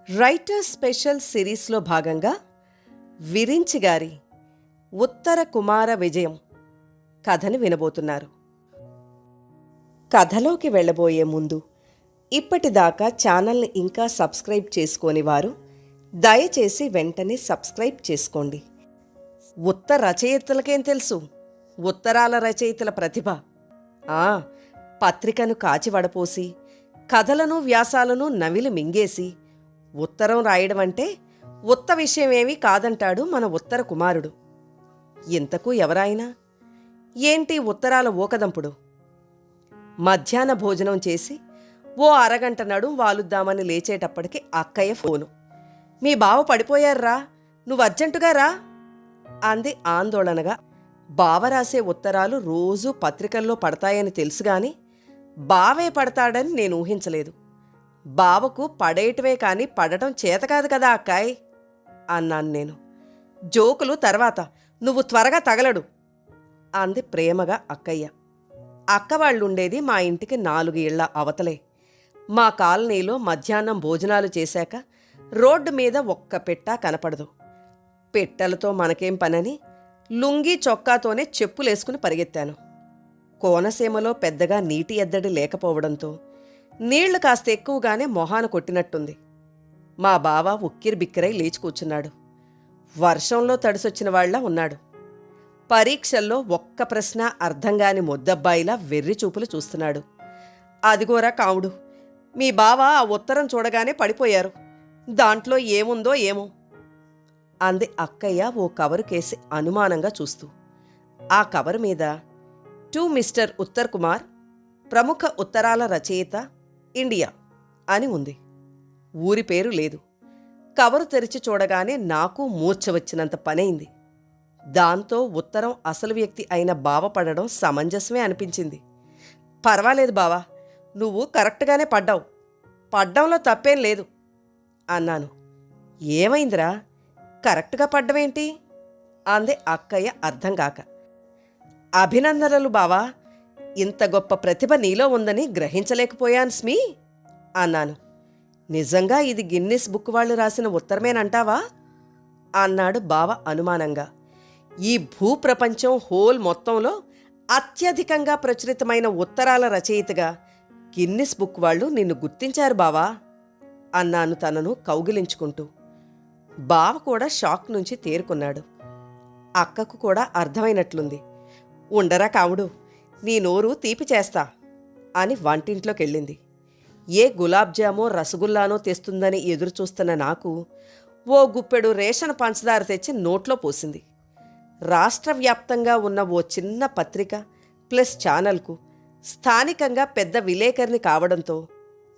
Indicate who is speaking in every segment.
Speaker 1: Writer special సిరీస్లో భాగంగా విరించి గారి ఉత్తర కుమార విజయం కథని వినబోతున్నారు. కథలోకి వెళ్ళబోయే ముందు ఇప్పటిదాకా ఛానల్ని ఇంకా సబ్స్క్రైబ్ చేసుకోని వారు దయచేసి వెంటనే సబ్స్క్రైబ్ చేసుకోండి. ఉత్తర రచయితలకేం తెలుసు ఉత్తరాల రచయితల ప్రతిభ. పత్రికను కాచి వడపోసి కథలను వ్యాసాలను నవిలి మింగేసి ఉత్తరం రాయడం అంటే ఉత్త విషయమేమీ కాదంటాడు మన ఉత్తర కుమారుడు. ఇంతకు ఎవరాయినా ఏంటి ఉత్తరాల ఊకదంపుడు? మధ్యాహ్న భోజనం చేసి ఓ అరగంట నడుం వాలుద్దామని లేచేటప్పటికి అక్కయ్య ఫోను. మీ బావ పడిపోయారా, నువ్వు అర్జెంటుగా రా అంది ఆందోళనగా. బావ రాసే ఉత్తరాలు రోజూ పత్రికల్లో పడతాయని తెలుసుగాని బావే పడతాడని నేను ఊహించలేదు. బావకు పడేయటమే కాని పడటం చేతకాదు కదా అక్కాయ్ అన్నాను నేను. జోకులు తర్వాత, నువ్వు త్వరగా తగలడు అంది ప్రేమగా అక్కయ్య. అక్కవాళ్ళుండేది మా ఇంటికి 4 ఇళ్ల అవతలే. మా కాలనీలో మధ్యాహ్నం భోజనాలు చేశాక రోడ్డు మీద ఒక్క పెట్టా కనపడదు. పెట్టెలతో మనకేం పనని లుంగీ చొక్కాతోనే చెప్పులేసుకుని పరిగెత్తాను. కోనసీమలో పెద్దగా నీటి ఎద్దడి లేకపోవడంతో నీళ్లు కాస్త ఎక్కువగానే మొహాన కొట్టినట్టుంది. మా బావ ఉక్కిరిబిక్కిరై లేచి కూర్చున్నాడు. వర్షంలో తడిసొచ్చిన వాళ్లా ఉన్నాడు. పరీక్షల్లో ఒక్క ప్రశ్న అర్థంగాని మొద్దబ్బాయిలా వెర్రి చూపులు చూస్తున్నాడు. అదిగోరా కావుడు, మీ బావ ఆ ఉత్తరం చూడగానే పడిపోయారు. దాంట్లో ఏముందో ఏమో అంది అక్కయ్య ఓ కవరు కేసి అనుమానంగా చూస్తూ. ఆ కవరు మీద టు మిస్టర్ ఉత్తర్ కుమార్, ప్రముఖ ఉత్తరాల రచయిత, ఇండియా అని ఉంది. ఊరి పేరు లేదు. కవరు తెరిచి చూడగానే నాకు మూర్ఛ వచ్చినంత పనైంది. దాంతో ఉత్తరం అసలు వ్యక్తి అయిన బావ పడడం సమంజసమే అనిపించింది. పర్వాలేదు బావా, నువ్వు కరెక్ట్గానే పడ్డావు, పడ్డంలో తప్పేం లేదు అన్నాను. ఏమైందిరా, కరెక్ట్గా పడ్డమేంటి అంది అక్కయ్య అర్థం కాక. అభినందనలు బావా, ఇంత గొప్ప ప్రతిభ నీలో ఉందని గ్రహించలేకపోయాను స్మీ అన్నాను. నిజంగా ఇది గిన్నిస్ బుక్ వాళ్ళు రాసిన ఉత్తరమేనంటావా అన్నాడు బావ అనుమానంగా. ఈ భూప్రపంచం హోల్ మొత్తంలో అత్యధికంగా ప్రచురితమైన ఉత్తరాల రచయితగా గిన్నిస్ బుక్ వాళ్ళు నిన్ను గుర్తించారు బావా అన్నాను తనను కౌగిలించుకుంటూ. బావ కూడా షాక్ నుంచి తేరుకున్నాడు. అక్కకు కూడా అర్థమైనట్లుంది. ఉండరా కావుడు, నీ నోరు తీపి చేస్తా అని వంటింట్లోకెళ్ళింది. ఏ గులాబ్జామో రసగుల్లానో తెస్తుందని ఎదురుచూస్తున్న నాకు ఓ గుప్పెడు రేషన్ పంచదార తెచ్చి నోట్లో పోసింది. రాష్ట్ర వ్యాప్తంగా ఉన్న ఓ చిన్న పత్రిక ప్లస్ ఛానల్కు స్థానికంగా పెద్ద విలేకరిని కావడంతో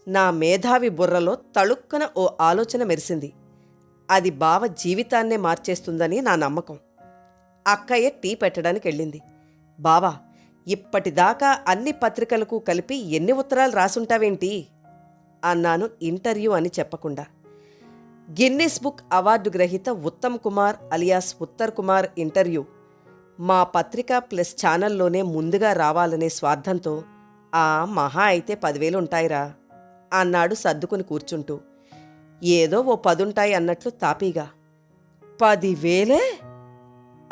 Speaker 1: నా మేధావి బుర్రలో తళుక్కున ఓ ఆలోచన మెరిసింది. అది బావ జీవితాన్నే మార్చేస్తుందని నా నమ్మకం. అక్కయ్య టీ పెట్టడానికి వెళ్ళింది. బావా, ఇప్పటిదాకా అన్ని పత్రికలకు కలిపి ఎన్ని ఉత్తరాలు రాసుంటావేంటి అన్నాను ఇంటర్వ్యూ అని చెప్పకుండా. గిన్నిస్ బుక్ అవార్డు గ్రహీత ఉత్తమ్ కుమార్ అలియాస్ ఉత్తర్ కుమార్ ఇంటర్వ్యూ మా పత్రిక ప్లస్ ఛానల్లోనే ముందుగా రావాలనే స్వార్థంతో మహా అయితే 10,000 ఉంటాయిరా అన్నాడు సర్దుకుని కూర్చుంటూ. ఏదో ఓ 10 ఉంటాయి అన్నట్లు తాపీగా. 10,000?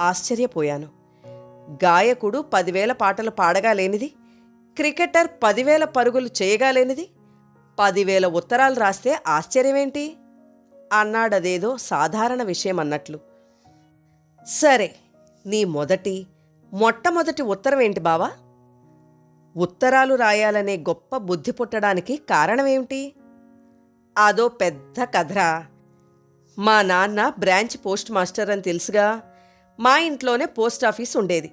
Speaker 1: ఆశ్చర్యపోయాను. గాయకుడు 10,000 పాటలు పాడగాలేనిది, క్రికెటర్ 10,000 పరుగులు చేయగాలేనిది 10,000 ఉత్తరాలు రాస్తే ఆశ్చర్యమేంటి అన్నాడదేదో సాధారణ విషయం అన్నట్లు. సరే, నీ మొట్టమొదటి ఉత్తరం ఏంటి బావా? ఉత్తరాలు రాయాలనే గొప్ప బుద్ధి పుట్టడానికి కారణమేమిటి? అదో పెద్ద కథరా. మా నాన్న బ్రాంచ్ పోస్ట్ మాస్టర్ అని తెలుసుగా. మా ఇంట్లోనే పోస్టాఫీస్ ఉండేది.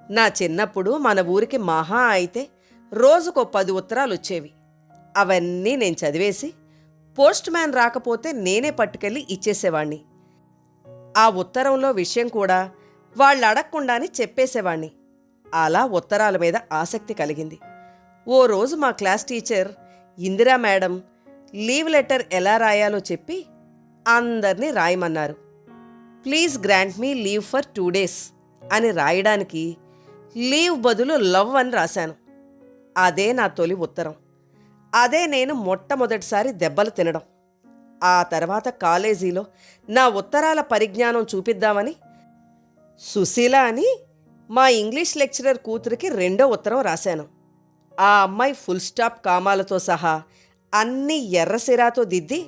Speaker 1: నా చిన్నప్పుడు మన ఊరికి మహా అయితే రోజుకో 10 ఉత్తరాలు వచ్చేవి. అవన్నీ నేను చదివేసి పోస్ట్ మ్యాన్ రాకపోతే నేనే పట్టుకెళ్ళి ఇచ్చేసేవాణ్ణి. ఆ ఉత్తరంలో విషయం కూడా వాళ్ళు అడగకుండానే చెప్పేసేవాణ్ణి. అలా ఉత్తరాల మీద ఆసక్తి కలిగింది. ఓ రోజు మా class teacher Indira madam leave letter ఎలా రాయాలో చెప్పి అందర్నీ రాయమన్నారు. Please grant me leave for 2 days అని రాయడానికి లీవ్ బదులు లవ్ అని రాశాను. అదే నా తొలి ఉత్తరం. అదే నేను మొట్టమొదటిసారి దెబ్బలు తినడం. ఆ తర్వాత కాలేజీలో నా ఉత్తరాల పరిజ్ఞానం చూపిద్దామని సుశీల అని మా ఇంగ్లీష్ లెక్చరర్ కూతురికి రెండో ఉత్తరం రాశాను. ఆ అమ్మాయి ఫుల్ స్టాప్ కామాలతో సహా అన్నీ ఎర్రసిరాతో దిద్ది,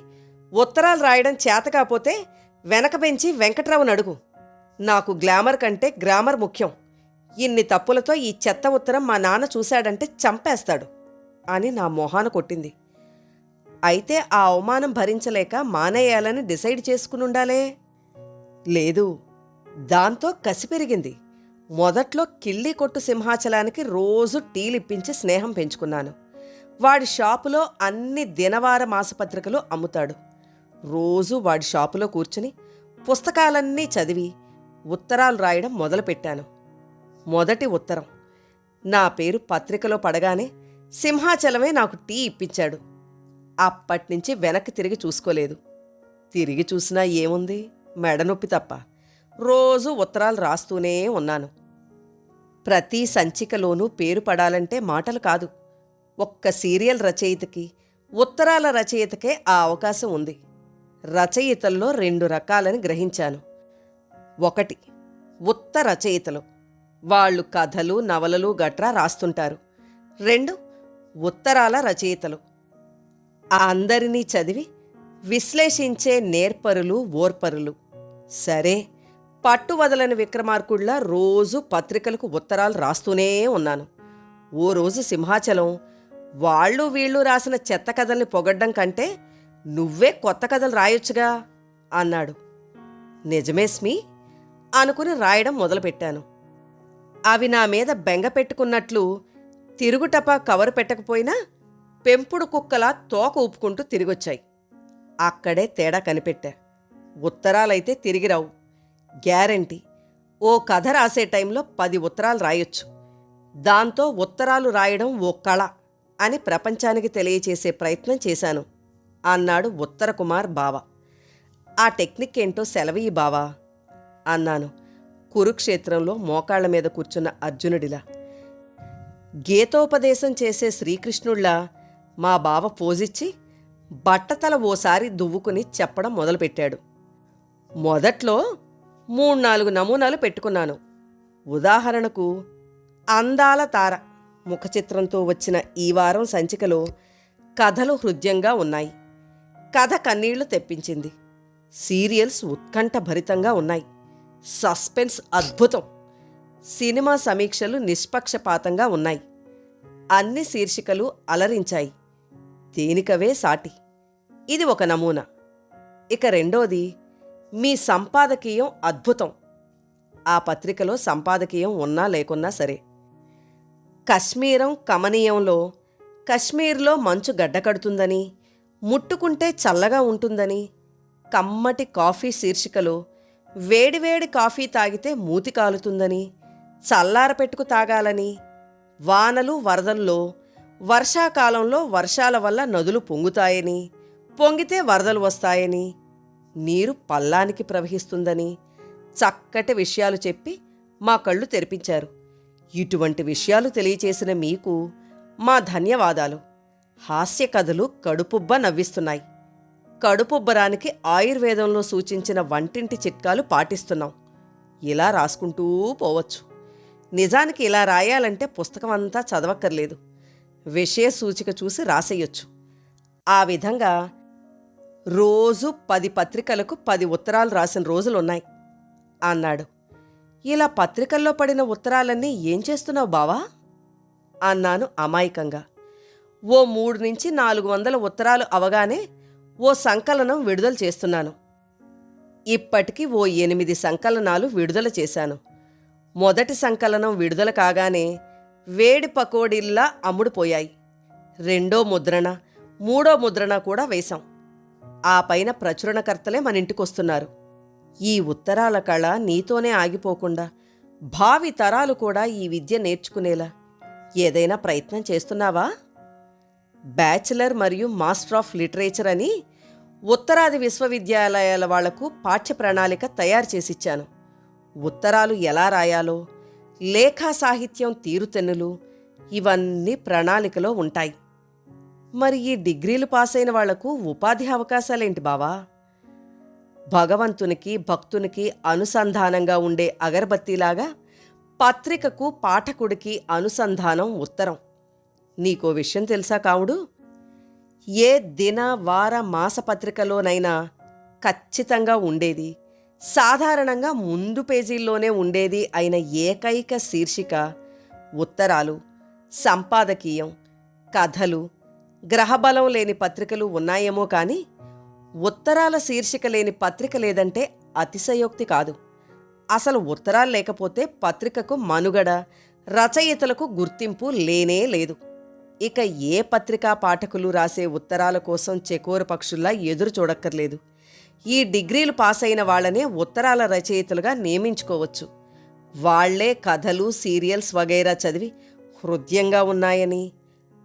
Speaker 1: ఉత్తరాలు రాయడం చేతకాపోతే వెనక బెంచి వెంకట్రావుని అడుగు, నాకు గ్లామర్ కంటే గ్రామర్ ముఖ్యం, ఇన్ని తప్పులతో ఈ చెత్త ఉత్తరం మా నాన్న చూశాడంటే చంపేస్తాడు అని నా మొహాన కొట్టింది. అయితే ఆ అవమానం భరించలేక మానేయాలని డిసైడ్ చేసుకునుండాలే. లేదు, దాంతో కసి పెరిగింది. మొదట్లో కిళ్ళీ కొట్టు సింహాచలానికి రోజు టీలిప్పించి స్నేహం పెంచుకున్నాను. వాడి షాపులో అన్ని దినవార మాసపత్రికలు అమ్ముతాడు. రోజు వాడి షాపులో కూర్చుని పుస్తకాలన్నీ చదివి ఉత్తరాలు రాయడం మొదలుపెట్టాను. మొదటి ఉత్తరం నా పేరు పత్రికలో పడగానే సింహాచలమే నాకు టీ ఇప్పించాడు. అప్పట్నుంచి వెనక్కి తిరిగి చూసుకోలేదు. తిరిగి చూసినా ఏముంది, మెడనొప్పి తప్ప. రోజు ఉత్తరాలు రాస్తూనే ఉన్నాను. ప్రతి సంచికలోనూ పేరు పడాలంటే మాటలు కాదు, ఒక్క సీరియల్ రచయితకి, ఉత్తరాల రచయితకే ఆ అవకాశం ఉంది. రచయితల్లో 2 రకాలని గ్రహించాను. 1 ఉత్త రచయితలు, వాళ్ళు కథలు నవలలు గట్రా రాస్తుంటారు. 2 ఉత్తరాల రచయితలు, అందరినీ చదివి విశ్లేషించే నేర్పరులు ఓర్పరులు. సరే, పట్టు వదలని విక్రమార్కుడిలా రోజు పత్రికలకు ఉత్తరాలు రాస్తూనే ఉన్నాను. ఓ రోజు సింహాచలం, వాళ్ళు వీళ్ళు రాసిన చెత్త కథల్ని పొగడ్డం కంటే నువ్వే కొత్త కథలు రాయొచ్చుగా అన్నాడు. నిజమేస్మి అనుకుని రాయడం మొదలుపెట్టాను. అవి నా మీద బెంగ పెట్టుకున్నట్లు తిరుగుటపా కవరు పెట్టకపోయినా పెంపుడు కుక్కలా తోక ఊపుకుంటూ తిరిగొచ్చాయి. అక్కడే తేడా కనిపెట్టా. ఉత్తరాలైతే తిరిగి రావు, గ్యారంటీ. ఓ కథ రాసే టైంలో 10 ఉత్తరాలు రాయొచ్చు. దాంతో ఉత్తరాలు రాయడం ఓ కళ అని ప్రపంచానికి తెలియచేసే ప్రయత్నం చేశాను అన్నాడు ఉత్తరకుమార్ బావ. ఆ టెక్నిక్ ఏంటో సెలవీ బావా అన్నాను, కురుక్షేత్రంలో మోకాళ్ల మీద కూర్చున్న అర్జునుడిలా. గీతోపదేశం చేసే శ్రీకృష్ణుళ్లా మా బావ పోజిచ్చి బట్టతల ఓసారి దువ్వుకుని చెప్పడం మొదలుపెట్టాడు. మొదట్లో 3-4 నమూనాలు పెట్టుకున్నాను. ఉదాహరణకు, అందాల తార ముఖచిత్రంతో వచ్చిన ఈ వారం సంచికలో కథలు హృద్యంగా ఉన్నాయి. కథ కన్నీళ్లు తెప్పించింది. సీరియల్స్ ఉత్కంఠభరితంగా ఉన్నాయి. సస్పెన్స్ అద్భుతం. సినిమా సమీక్షలు నిష్పక్షపాతంగా ఉన్నాయి. అన్ని శీర్షికలు అలరించాయి. దేనికవే సాటి. ఇది ఒక నమూనా. ఇక రెండోది, మీ సంపాదకీయం అద్భుతం. ఆ పత్రికలో సంపాదకీయం ఉన్నా లేకున్నా సరే. కశ్మీరం కమనీయంలో కశ్మీర్లో మంచు గడ్డకడుతుందని, ముట్టుకుంటే చల్లగా ఉంటుందని, కమ్మటి కాఫీ శీర్షికలో వేడివేడి కాఫీ తాగితే మూతి కాలుతుందని, చల్లారపెట్టుకు తాగాలని, వానలు వరదల్లో వర్షాకాలంలో వర్షాల వల్ల నదులు పొంగుతాయని, పొంగితే వరదలు వస్తాయని, నీరు పల్లానికి ప్రవహిస్తుందని చక్కటి విషయాలు చెప్పి మా కళ్ళు తెరిపించారు. ఇటువంటి విషయాలు తెలియచేసిన మీకు మా ధన్యవాదాలు. హాస్య కథలు కడుపుబ్బ నవ్విస్తున్నాయి. కడుపుబ్బరానికి ఆయుర్వేదంలో సూచించిన వంటింటి చిట్కాలు పాటిస్తున్నాం. ఇలా రాసుకుంటూ పోవచ్చు. నిజానికి ఇలా రాయాలంటే పుస్తకం అంతా చదవక్కర్లేదు, విషయ సూచిక చూసి రాసేయొచ్చు. ఆ విధంగా రోజు 10 పత్రికలకు 10 ఉత్తరాలు రాసిన రోజులున్నాయి అన్నాడు. ఇలా పత్రికల్లో పడిన ఉత్తరాలన్నీ ఏం చేస్తున్నావు బావా అన్నాను అమాయకంగా. ఓ 300-400 ఉత్తరాలు అవగానే ఓ సంకలనం విడుదల చేస్తున్నాను. ఇప్పటికి ఓ 8 సంకలనాలు విడుదల చేశాను. మొదటి సంకలనం విడుదల కాగానే వేడి పకోడీల్లా అమ్ముడుపోయాయి. రెండో ముద్రణ, మూడో ముద్రణ కూడా వేశాం. ఆ పైన ప్రచురణకర్తలే మన ఇంటికొస్తున్నారు. ఈ ఉత్తరాల కళ నీతోనే ఆగిపోకుండా భావి తరాలు కూడా ఈ విద్య నేర్చుకునేలా ఏదైనా ప్రయత్నం చేస్తున్నావా? బ్యాచిలర్ మరియు మాస్టర్ ఆఫ్ లిటరేచర్ అని ఉత్తరాది విశ్వవిద్యాలయాల వాళ్లకు పాఠ్య ప్రణాళిక తయారు చేసిచ్చాను. ఉత్తరాలు ఎలా రాయాలో, లేఖా సాహిత్యం తీరుతెన్నులు, ఇవన్నీ ప్రణాళికలో ఉంటాయి. మరి ఈ డిగ్రీలు పాసైన వాళ్లకు ఉపాధి అవకాశాలేంటి బావా? భగవంతునికి భక్తునికి అనుసంధానంగా ఉండే అగరబత్తీలాగా పత్రికకు పాఠకుడికి అనుసంధానం ఉత్తరం. నీకో విషయం తెలుసా కావుడు? ఏ దిన వార మాసపత్రికలోనైనా ఖచ్చితంగా ఉండేది, సాధారణంగా ముందు పేజీల్లోనే ఉండేది అయిన ఏకైక శీర్షిక ఉత్తరాలు, సంపాదకీయం, కథలు. గ్రహబలం లేని పత్రికలు ఉన్నాయేమో కానీ ఉత్తరాల శీర్షిక లేని పత్రిక లేదంటే అతిశయోక్తి కాదు. అసలు ఉత్తరాలు లేకపోతే పత్రికకు మనుగడ, రచయితలకు గుర్తింపు లేనే లేదు. ఇక ఏ పత్రికా పాఠకులు రాసే ఉత్తరాల కోసం చెకోర పక్షుల్లా ఎదురు చూడక్కర్లేదు. ఈ డిగ్రీలు పాసైన వాళ్లనే ఉత్తరాల రచయితలుగా నియమించుకోవచ్చు. వాళ్లే కథలు, సీరియల్స్ వగైరా చదివి హృద్యంగా ఉన్నాయని,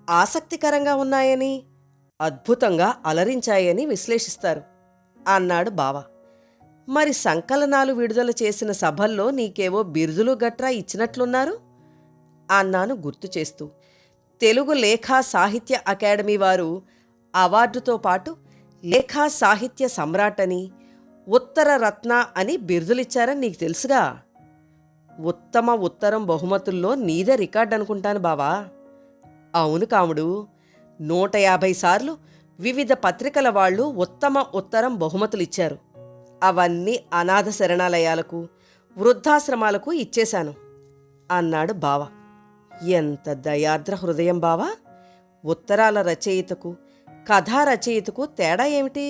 Speaker 1: ఆసక్తికరంగా ఉన్నాయని, అద్భుతంగా అలరించాయని విశ్లేషిస్తారు అన్నాడు బావ. మరి సంకలనాలు విడుదల చేసిన సభల్లో నీకేవో బిరుదులు గట్రా ఇచ్చినట్లున్నారు అన్నాను గుర్తు చేస్తూ. తెలుగు లేఖా సాహిత్య అకాడమీ వారు అవార్డుతో పాటు లేఖా సాహిత్య సమ్రాట్ అని, ఉత్తర రత్న అని బిరుదులిచ్చారని నీకు తెలుసుగా. ఉత్తమ ఉత్తరం బహుమతుల్లో నీదే రికార్డ్ అనుకుంటాను బావా. అవును కాముడు, 150 సార్లు వివిధ పత్రికల వాళ్ళు ఉత్తమ ఉత్తరం బహుమతులిచ్చారు. అవన్నీ అనాథ శరణాలయాలకు, వృద్ధాశ్రమాలకు ఇచ్చేశాను అన్నాడు బావ. ఎంత దయార్ద్ర హృదయం బావా! ఉత్తరాల రచయితకు, కథా రచయితకు తేడా ఏమిటి?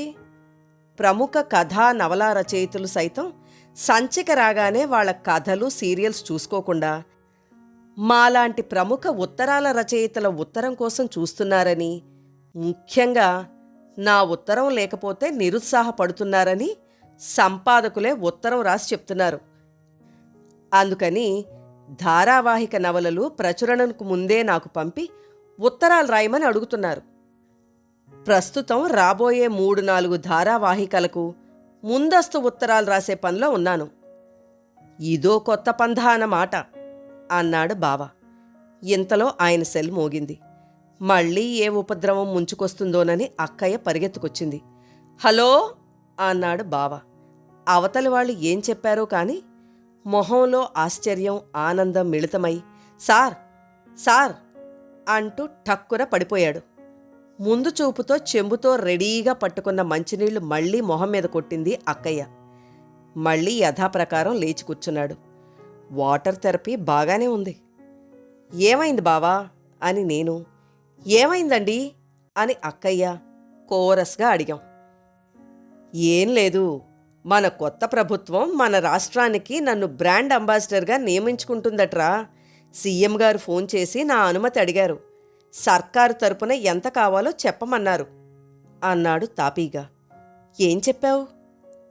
Speaker 1: ప్రముఖ కథా నవలా రచయితలు సైతం సంచిక రాగానే వాళ్ళ కథలు, సీరియల్స్ చూసుకోకుండా మాలాంటి ప్రముఖ ఉత్తరాల రచయితల ఉత్తరం కోసం చూస్తున్నారని, ముఖ్యంగా నా ఉత్తరం లేకపోతే నిరుత్సాహపడుతున్నారని సంపాదకులే ఉత్తరం రాసి చెప్తున్నారు. అందుకని ధారావాహిక నవలలు ప్రచురణకు ముందే నాకు పంపి ఉత్తరాలు రాయమని అడుగుతున్నారు. ప్రస్తుతం రాబోయే 3-4 ధారావాహికలకు ముందస్తు ఉత్తరాలు రాసే పనిలో ఉన్నాను. ఇదో కొత్త పంధా అన్నమాట అన్నాడు బావ. ఇంతలో ఆయన సెల్ మోగింది. మళ్ళీ ఏ ఉపద్రవం ముంచుకొస్తుందోనని అక్కయ్య పరిగెత్తుకొచ్చింది. హలో అన్నాడు బావ. అవతలి వాళ్ళు ఏం చెప్పారో కాని మొహంలో ఆశ్చర్యం, ఆనందం మిళితమై సార్ సార్ అంటూ ఠక్కున పడిపోయాడు. ముందు చూపుతో చెంబుతో రెడీగా పట్టుకున్న మంచినీళ్లు మళ్లీ మొహం మీద కొట్టింది అక్కయ్య. మళ్లీ యథాప్రకారం లేచి కూర్చున్నాడు. వాటర్ థెరపీ బాగానే ఉంది. ఏమైంది బావా అని నేను, ఏమైందండి అని అక్కయ్య కోరస్గా అడిగాం. ఏం లేదు, మన కొత్త ప్రభుత్వం మన రాష్ట్రానికి నన్ను బ్రాండ్ అంబాసిడర్గా నియమించుకుంటుందట్రా. సీఎం గారు ఫోన్ చేసి నా అనుమతి అడిగారు. సర్కారు తరపున ఎంత కావాలో చెప్పమన్నారు అన్నాడు తాపీగా. ఏం చెప్పావు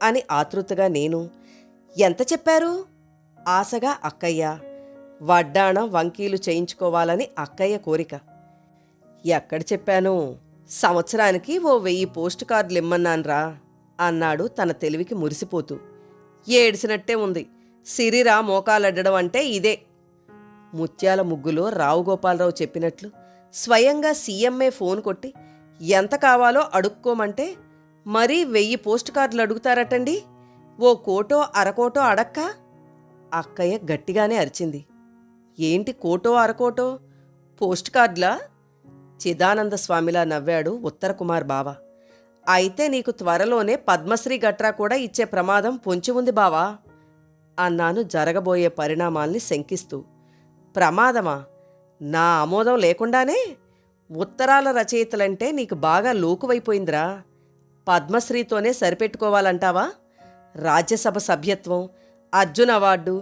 Speaker 1: అని ఆతృతగా నేను. ఎంత చెప్పారు ఆశగా అక్కయ్య. వడ్డాణం, వంకీలు చేయించుకోవాలని అక్కయ్య కోరిక. ఎక్కడ చెప్పాను, సంవత్సరానికి ఓ 1000 పోస్ట్ కార్డులు ఇమ్మన్నాన్రా అన్నాడు తన తెలివికి మురిసిపోతూ. ఏడిసినట్టే ఉంది. సిరిరా మోకాలడ్డడం అంటే ఇదే. ముత్యాల ముగ్గులో రావు గోపాలరావు చెప్పినట్లు స్వయంగా సీఎంఏ ఫోన్ కొట్టి ఎంత కావాలో అడుక్కోమంటే మరీ 1000 పోస్ట్ కార్డులు అడుగుతారటండి. ఓ కోటో అరకోటో అడక్క? అక్కయ్య గట్టిగానే అరిచింది. ఏంటి కోటో అరకోటో? పోస్ట్ కార్డులా? చిదానంద స్వామిలా నవ్వాడు ఉత్తరకుమార్ బావ. అయితే నీకు త్వరలోనే పద్మశ్రీ గట్రా కూడా ఇచ్చే ప్రమాదం పొంచి ఉంది బావా అన్నాను జరగబోయే పరిణామాల్ని శంకిస్తూ. ప్రమాదమా? నా ఆమోదం లేకుండానే? ఉత్తరాల రచయితలంటే నీకు బాగా లోకువైపోయిందిరా. పద్మశ్రీతోనే సరిపెట్టుకోవాలంటావా? రాజ్యసభ సభ్యత్వం, అర్జున్ అవార్డు,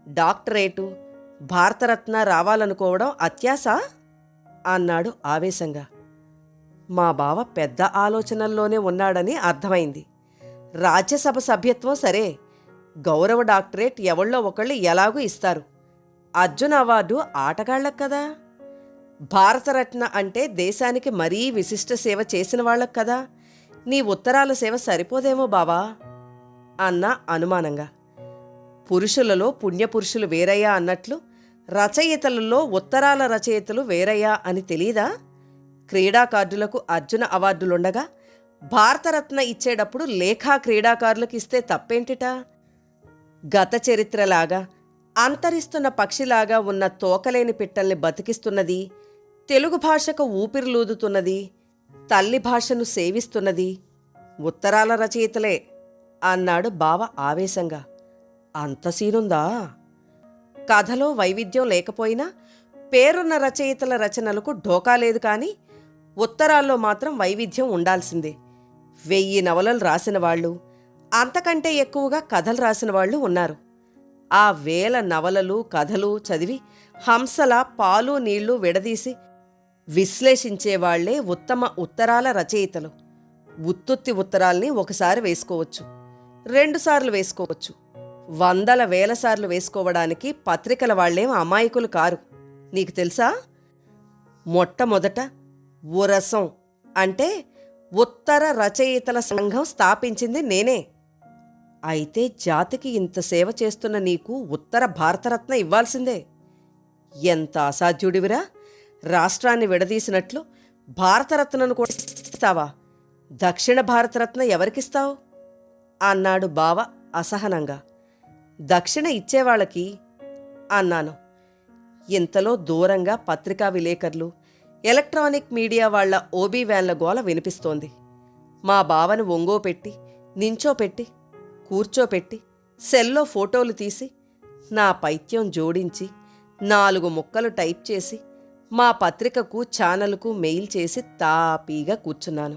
Speaker 1: డాక్టరేటు, భారతరత్న రావాలనుకోవడం అత్యాశ అన్నాడు ఆవేశంగా. మా బావ పెద్ద ఆలోచనల్లోనే ఉన్నాడని అర్థమైంది. రాజ్యసభ సభ్యత్వం సరే, గౌరవ డాక్టరేట్ ఎవళ్ళో ఒకళ్ళు ఎలాగూ ఇస్తారు. అర్జున్ అవార్డు ఆటగాళ్లకు కదా. భారతరత్న అంటే దేశానికి మరీ విశిష్ట సేవ చేసిన వాళ్ళకు కదా. నీ ఉత్తరాల సేవ సరిపోదేమో బావా అన్నా అనుమానంగా. పురుషులలో పుణ్యపురుషులు వేరయ్యా అన్నట్లు రచయితలలో ఉత్తరాల రచయితలు వేరయ్యా అని తెలీదా? క్రీడాకారులకు అర్జున అవార్డులుండగా భారతరత్న ఇచ్చేటప్పుడు లేఖా క్రీడాకారులకు ఇస్తే తప్పేంటిట? గత చరిత్రలాగా అంతరిస్తున్న పక్షిలాగా ఉన్న తోకలేని పిట్టల్ని బతికిస్తున్నది, తెలుగు భాషకు ఊపిరిలూదుతున్నది, తల్లి భాషను సేవిస్తున్నది ఉత్తరాల రచయితలే అన్నాడు బావ ఆవేశంగా. అంత సీనుందా? కథలో వైవిధ్యం లేకపోయినా పేరున్న రచయితల రచనలకు ఢోకా లేదు, కానీ ఉత్తరాల్లో మాత్రం వైవిధ్యం ఉండాల్సిందే. 1000 నవలలు రాసిన వాళ్ళు, అంతకంటే ఎక్కువగా కథలు రాసిన వాళ్ళు ఉన్నారు. ఆ 1000 నవలలు కథలు చదివి హంసల పాలు నీళ్లు విడదీసి విశ్లేషించేవాళ్లే ఉత్తమ ఉత్తరాల రచయితలు. ఉత్తుత్తి ఉత్తరాల్ని ఒకసారి వేసుకోవచ్చు, 2 సార్లు వేసుకోవచ్చు, 100,000 సార్లు వేసుకోవడానికి పత్రికల వాళ్లేం అమాయకులు కారు. నీకు తెలుసా? మొట్టమొదట ఉరసం అంటే ఉత్తర రచయితల సంఘం స్థాపించింది నేనే. అయితే జాతికి ఇంత సేవ చేస్తున్న నీకు ఉత్తర భారతరత్న ఇవ్వాల్సిందే. ఎంత అసాధ్యుడివిరా! రాష్ట్రాన్ని విడదీసినట్లు భారతరత్నను కూడా ఇస్తావా? దక్షిణ భారతరత్న ఎవరికిస్తావు అన్నాడు బావ అసహనంగా. దక్షిణ ఇచ్చేవాళ్ళకి అన్నాను. ఇంతలో దూరంగా పత్రికా విలేకరులు, ఎలక్ట్రానిక్ మీడియా వాళ్ల ఓబీ వ్యాన్ల గోల వినిపిస్తోంది. మా బావను ఒంగోపెట్టి, నించోపెట్టి, కూర్చోపెట్టి, సెల్లో ఫోటోలు తీసి, నా పైత్యం జోడించి 4 ముక్కలు టైప్ చేసి, మా పత్రికకు ఛానల్కు మెయిల్ చేసి తాపీగా కూర్చున్నాను.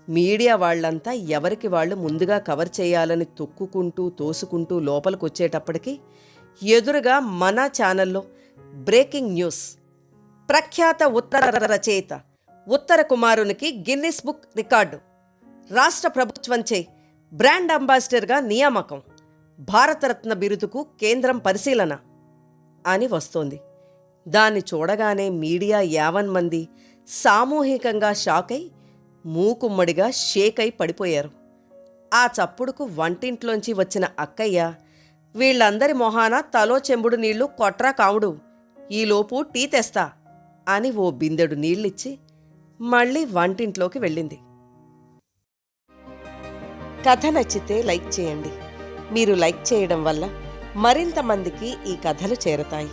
Speaker 1: మీడియా వాళ్లంతా ఎవరికి వాళ్ళు ముందుగా కవర్ చేయాలని తొక్కుకుంటూ తోసుకుంటూ లోపలికొచ్చేటప్పటికి ఎదురుగా మన ఛానల్లో బ్రేకింగ్ న్యూస్. ప్రఖ్యాత ఉత్తర రచయిత ఉత్తర కుమారునికి గిన్నిస్ బుక్ రికార్డు, రాష్ట్ర ప్రభుత్వంచే బ్రాండ్ అంబాసిడర్గా నియామకం, భారతరత్న బిరుదుకు కేంద్రం పరిశీలన అని వస్తోంది. దాన్ని చూడగానే మీడియా 50 మంది సామూహికంగా షాకై మూకుమ్మడిగా షేకై పడిపోయారు. ఆ చప్పుడుకు వంటింట్లోంచి వచ్చిన అక్కయ్య, వీళ్లందరి మొహాన తలో చెంబుడు నీళ్లు కొట్రా కాముడు, ఈలోపు టీ తెస్తా అని ఓ బిందెడు నీళ్ళిచ్చి మళ్ళీ వంటింట్లోకి వెళ్ళింది. కథ నచ్చితే లైక్ చేయండి. మీరు లైక్ చేయడం వల్ల మరింత మందికి ఈ కథలు చేరతాయి.